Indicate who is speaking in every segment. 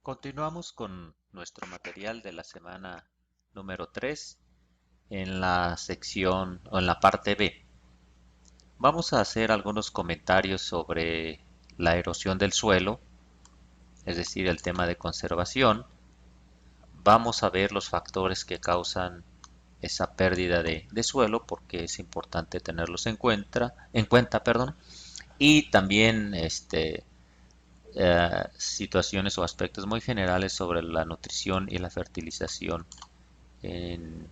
Speaker 1: Continuamos con nuestro material de la semana número 3 en la sección o en la parte B. Vamos a hacer algunos comentarios sobre la erosión del suelo, es decir, el tema de conservación. Vamos a ver los factores que causan esa pérdida de suelo porque es importante tenerlos en cuenta, perdón, y también situaciones o aspectos muy generales sobre la nutrición y la fertilización en,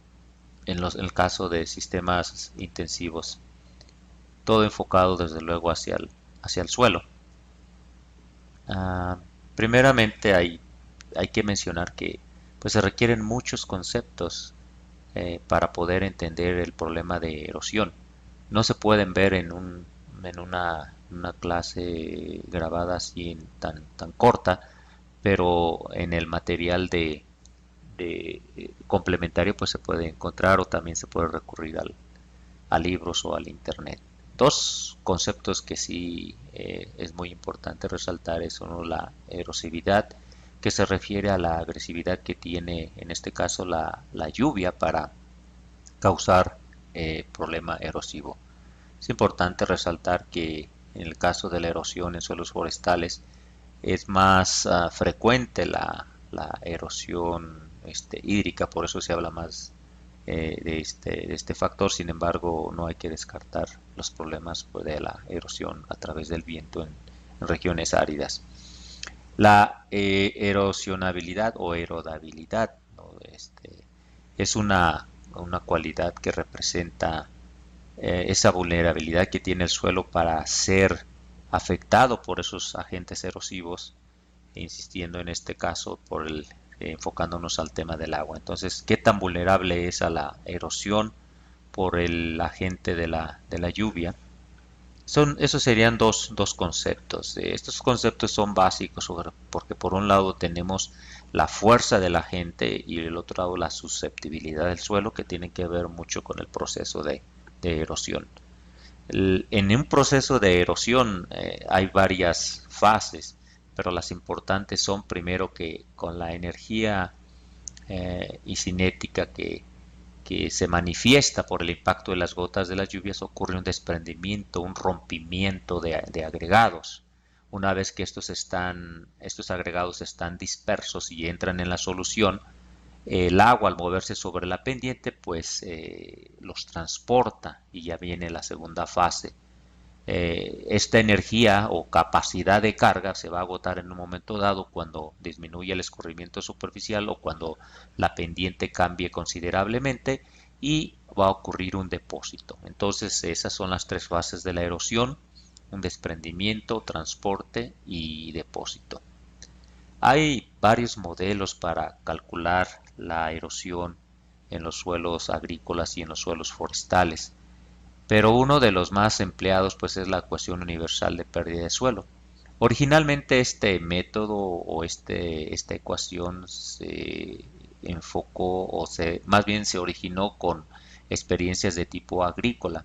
Speaker 1: en el caso de sistemas intensivos, todo enfocado desde luego hacia el suelo. Ah, Primeramente hay que mencionar que pues se requieren muchos conceptos para poder entender el problema de erosión. No se pueden ver en una clase grabada así tan corta, pero en el material de complementario pues se puede encontrar o también se puede recurrir a libros o al internet. Dos conceptos que sí es muy importante resaltar es uno la erosividad, que se refiere a la agresividad que tiene en este caso la lluvia para causar problema erosivo. Es importante resaltar que en el caso de la erosión en suelos forestales es más frecuente la erosión hídrica, por eso se habla más de este factor. Sin embargo, no hay que descartar los problemas pues, de la erosión a través del viento en regiones áridas. La erosionabilidad o erodabilidad, ¿no? Es una cualidad que representa esa vulnerabilidad que tiene el suelo para ser afectado por esos agentes erosivos, insistiendo en este caso enfocándonos al tema del agua. Entonces, ¿qué tan vulnerable es a la erosión por el agente de la lluvia? Esos serían dos conceptos. Estos conceptos son básicos porque por un lado tenemos la fuerza de la gente y del otro lado la susceptibilidad del suelo que tienen que ver mucho con el proceso de erosión. En un proceso de erosión hay varias fases, pero las importantes son primero que con la energía y cinética que se manifiesta por el impacto de las gotas de las lluvias ocurre un desprendimiento, un rompimiento de agregados. Una vez que estos agregados están dispersos y entran en la solución, el agua al moverse sobre la pendiente pues los transporta y ya viene la segunda fase. Esta energía o capacidad de carga se va a agotar en un momento dado cuando disminuye el escurrimiento superficial o cuando la pendiente cambie considerablemente y va a ocurrir un depósito. Entonces esas son las tres fases de la erosión: un desprendimiento, transporte y depósito. Hay varios modelos para calcular la erosión en los suelos agrícolas y en los suelos forestales, pero uno de los más empleados pues es la ecuación universal de pérdida de suelo. Originalmente este método o esta ecuación se enfocó más bien se originó con experiencias de tipo agrícola.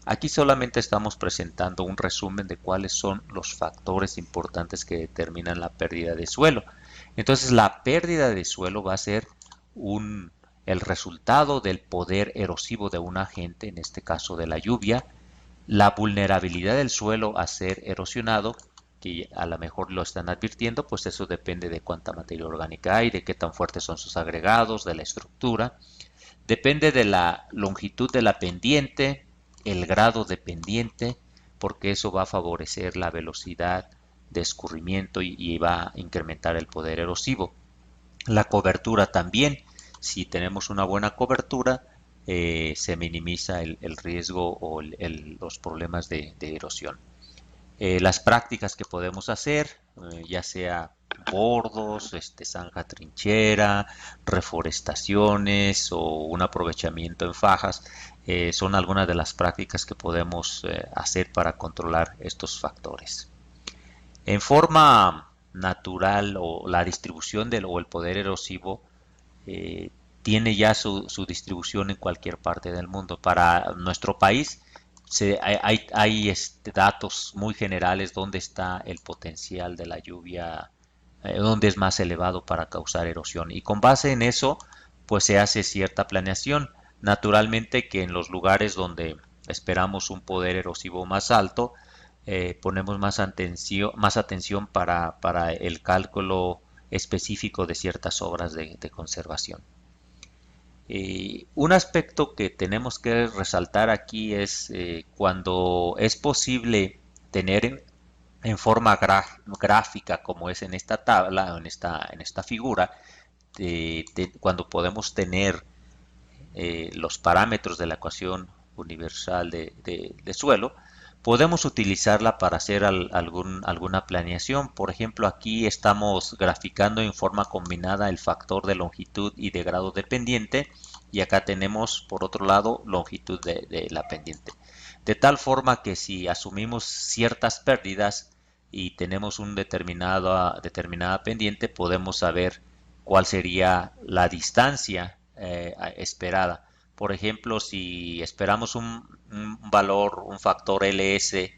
Speaker 1: Aquí solamente estamos presentando un resumen de cuáles son los factores importantes que determinan la pérdida de suelo. Entonces la pérdida de suelo va a ser el resultado del poder erosivo de un agente, en este caso de la lluvia, la vulnerabilidad del suelo a ser erosionado, que a lo mejor lo están advirtiendo, pues eso depende de cuánta materia orgánica hay, de qué tan fuertes son sus agregados, de la estructura. Depende de la longitud de la pendiente, el grado de pendiente, porque eso va a favorecer la velocidad de escurrimiento y va a incrementar el poder erosivo. La cobertura también, si tenemos una buena cobertura, se minimiza el riesgo o los problemas de erosión. Las prácticas que podemos hacer, ya sea bordos, zanja trinchera, reforestaciones o un aprovechamiento en fajas, son algunas de las prácticas que podemos hacer para controlar estos factores. En forma natural o la distribución o el poder erosivo eh, tiene ya su distribución en cualquier parte del mundo. Para nuestro país hay datos muy generales donde está el potencial de la lluvia donde es más elevado para causar erosión. Y con base en eso, pues se hace cierta planeación. Naturalmente que en los lugares donde esperamos un poder erosivo más alto, ponemos más atención para el cálculo específico de ciertas obras de conservación. Un aspecto que tenemos que resaltar aquí es cuando es posible tener en forma gráfica, como es en esta tabla o en esta figura, cuando podemos tener los parámetros de la ecuación universal de suelo, podemos utilizarla para hacer alguna planeación. Por ejemplo, aquí estamos graficando en forma combinada el factor de longitud y de grado de pendiente, y acá tenemos por otro lado longitud de la pendiente. De tal forma que si asumimos ciertas pérdidas y tenemos una determinada pendiente, podemos saber cuál sería la distancia esperada. Por ejemplo, si esperamos un valor, un factor LS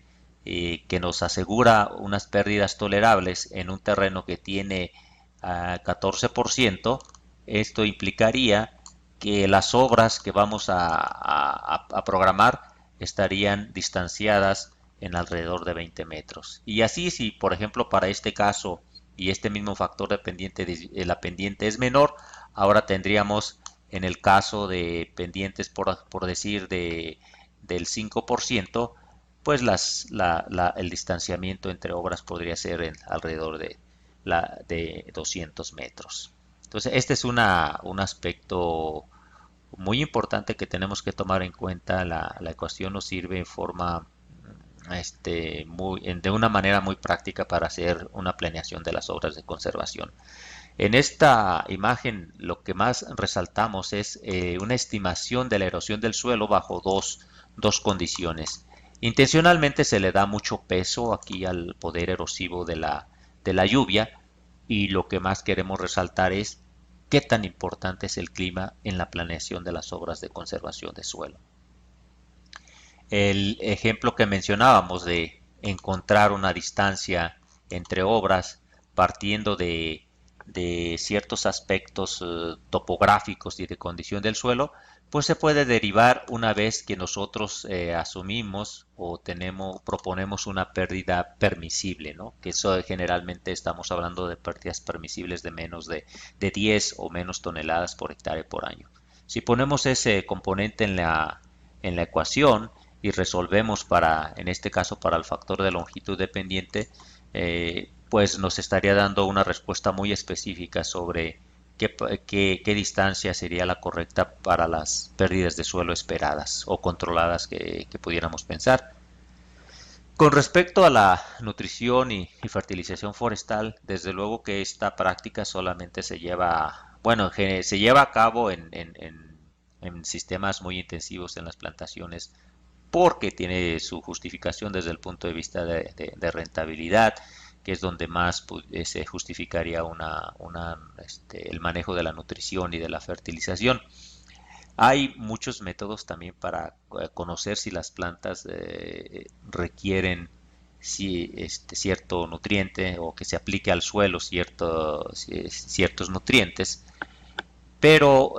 Speaker 1: que nos asegura unas pérdidas tolerables en un terreno que tiene 14%, esto implicaría que las obras que vamos a programar estarían distanciadas en alrededor de 20 metros. Y así, si por ejemplo para este caso y este mismo factor de pendiente, la pendiente es menor, ahora tendríamos en el caso de pendientes por decir del 5%, pues el distanciamiento entre obras podría ser alrededor de 200 metros. Entonces, este es un aspecto muy importante que tenemos que tomar en cuenta. La ecuación nos sirve en forma de una manera muy práctica para hacer una planeación de las obras de conservación. En esta imagen lo que más resaltamos es una estimación de la erosión del suelo bajo dos condiciones. Intencionalmente se le da mucho peso aquí al poder erosivo de la lluvia, y lo que más queremos resaltar es qué tan importante es el clima en la planeación de las obras de conservación de suelo. El ejemplo que mencionábamos de encontrar una distancia entre obras partiendo de ciertos aspectos topográficos y de condición del suelo, pues se puede derivar una vez que nosotros asumimos o proponemos una pérdida permisible, ¿no? Que eso generalmente estamos hablando de pérdidas permisibles de menos de 10 o menos toneladas por hectárea por año. Si ponemos ese componente en la ecuación y resolvemos en este caso, para el factor de longitud dependiente, pues nos estaría dando una respuesta muy específica sobre qué distancia sería la correcta para las pérdidas de suelo esperadas o controladas que pudiéramos pensar. Con respecto a la nutrición y fertilización forestal, desde luego que esta práctica solamente se lleva a cabo en sistemas muy intensivos en las plantaciones, porque tiene su justificación desde el punto de vista de rentabilidad, que es donde más se justificaría el manejo de la nutrición y de la fertilización. Hay muchos métodos también para conocer si las plantas requieren cierto nutriente, o que se aplique al suelo ciertos nutrientes, pero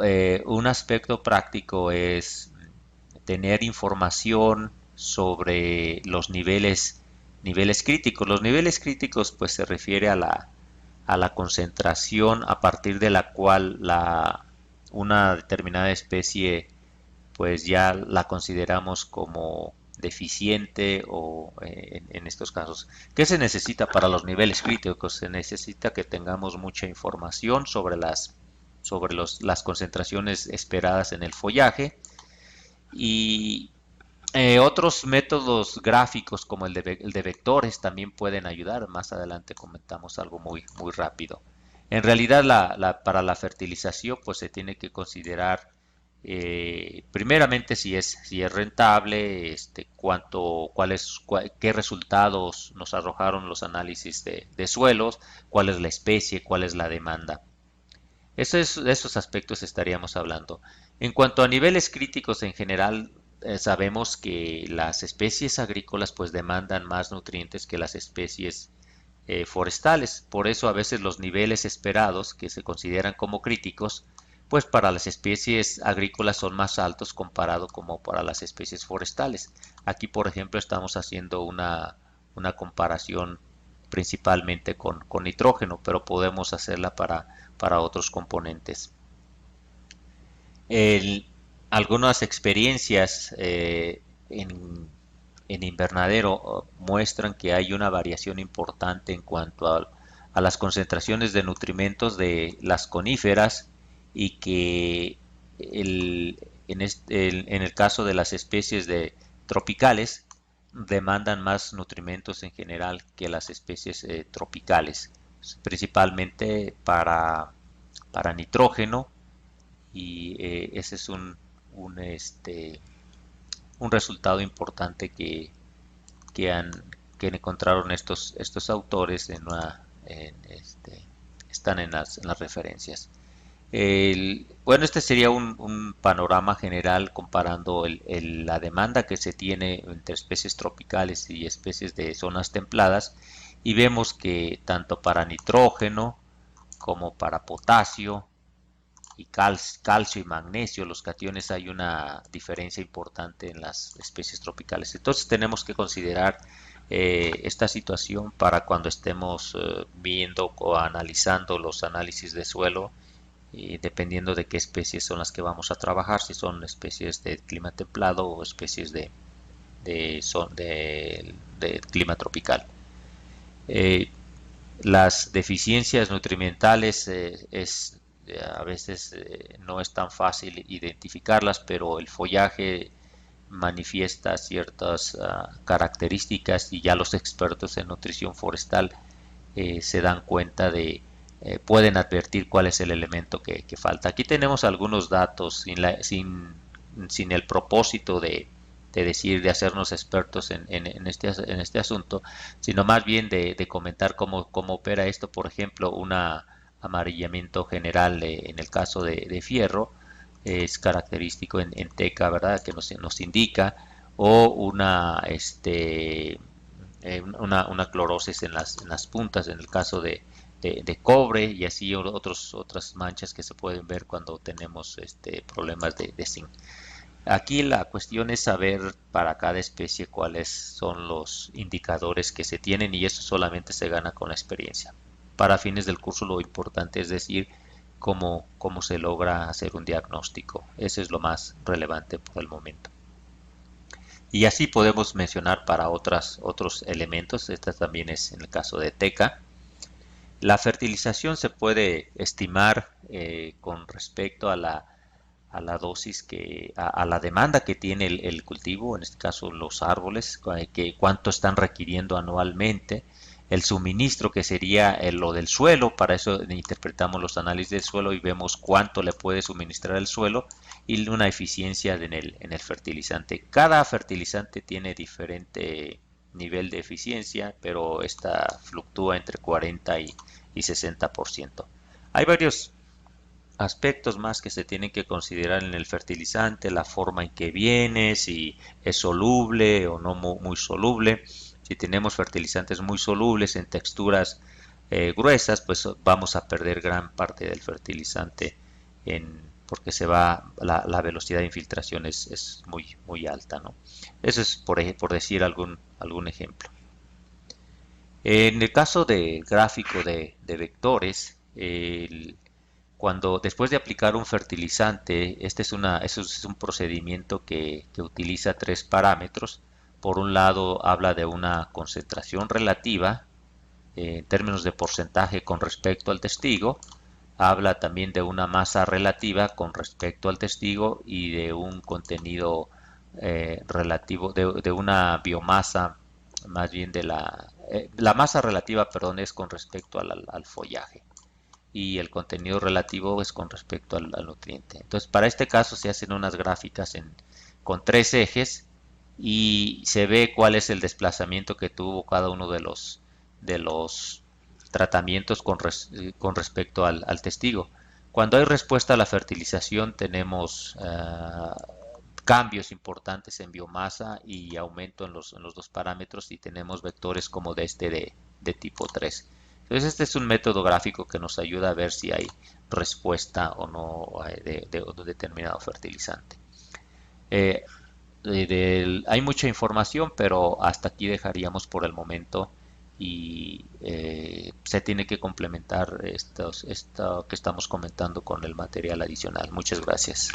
Speaker 1: un aspecto práctico es tener información sobre los niveles críticos. Los niveles críticos pues se refiere a la concentración a partir de la cual una determinada especie pues ya la consideramos como deficiente, o en estos casos. ¿Qué se necesita para los niveles críticos? Se necesita que tengamos mucha información sobre las concentraciones esperadas en el follaje, y otros métodos gráficos como el de vectores también pueden ayudar. Más adelante comentamos algo muy, muy rápido. En realidad, para la fertilización, pues se tiene que considerar primeramente si es rentable, qué resultados nos arrojaron los análisis de suelos, cuál es la especie, cuál es la demanda. De esos aspectos estaríamos hablando. En cuanto a niveles críticos en general, sabemos que las especies agrícolas pues demandan más nutrientes que las especies forestales. Por eso a veces los niveles esperados, que se consideran como críticos, pues para las especies agrícolas son más altos comparado como para las especies forestales. Aquí, por ejemplo, estamos haciendo una comparación principalmente con nitrógeno, pero podemos hacerla para otros componentes. El, algunas experiencias en invernadero muestran que hay una variación importante en cuanto a las concentraciones de nutrimentos de las coníferas y que el, en el caso de las especies tropicales demandan más nutrimentos en general que las especies tropicales, principalmente para nitrógeno y ese es un resultado importante que, han, que encontraron estos autores están en las referencias. Bueno, este sería un panorama general comparando la demanda que se tiene entre especies tropicales y especies de zonas templadas y vemos que tanto para nitrógeno como para potasio y calcio y magnesio, los cationes, hay una diferencia importante en las especies tropicales. Entonces tenemos que considerar esta situación para cuando estemos viendo o analizando los análisis de suelo, y dependiendo de qué especies son las que vamos a trabajar, si son especies de clima templado o especies de clima tropical. Eh, las deficiencias nutrimentales a veces no es tan fácil identificarlas, pero el follaje manifiesta ciertas características y ya los expertos en nutrición forestal se dan cuenta pueden advertir cuál es el elemento que falta. Aquí tenemos algunos datos sin el propósito de hacernos expertos en este asunto, sino más bien de comentar cómo opera esto. Por ejemplo, un amarillamiento general en el caso de fierro es característico en teca, ¿verdad? Que nos indica, o una clorosis en las puntas en el caso de cobre, y así otras manchas que se pueden ver cuando tenemos problemas de zinc. Aquí la cuestión es saber para cada especie cuáles son los indicadores que se tienen, y eso solamente se gana con la experiencia. Para fines del curso lo importante es decir cómo se logra hacer un diagnóstico. Eso es lo más relevante por el momento. Y así podemos mencionar para otros elementos. Esta también es en el caso de teca. La fertilización se puede estimar con respecto a la dosis a la demanda que tiene el cultivo, en este caso los árboles, cuánto están requiriendo anualmente, el suministro que sería lo del suelo. Para eso interpretamos los análisis del suelo y vemos cuánto le puede suministrar el suelo y una eficiencia en el fertilizante. Cada fertilizante tiene diferente nivel de eficiencia, pero esta fluctúa entre 40 y 60%. Hay varios aspectos más que se tienen que considerar en el fertilizante: la forma en que viene, si es soluble o no muy soluble. Si tenemos fertilizantes muy solubles en texturas gruesas, pues vamos a perder gran parte del fertilizante porque la velocidad de infiltración es muy alta, ¿no? Eso es por decir algún ejemplo. En el caso del gráfico de vectores, después de aplicar un fertilizante, eso es un procedimiento que utiliza tres parámetros. Por un lado, habla de una concentración relativa en términos de porcentaje con respecto al testigo. Habla también de una masa relativa con respecto al testigo y de un contenido relativo, de una biomasa, más bien la masa relativa, perdón, es con respecto al follaje, y el contenido relativo es con respecto al nutriente. Entonces, para este caso se hacen unas gráficas con tres ejes y se ve cuál es el desplazamiento que tuvo cada uno de los tratamientos con respecto al testigo. Cuando hay respuesta a la fertilización tenemos cambios importantes en biomasa y aumento en los dos parámetros, y tenemos vectores como de de tipo 3. Entonces este es un método gráfico que nos ayuda a ver si hay respuesta o no de un determinado fertilizante. Eh, hay mucha información, pero hasta aquí dejaríamos por el momento y se tiene que complementar esto que estamos comentando con el material adicional. Muchas gracias.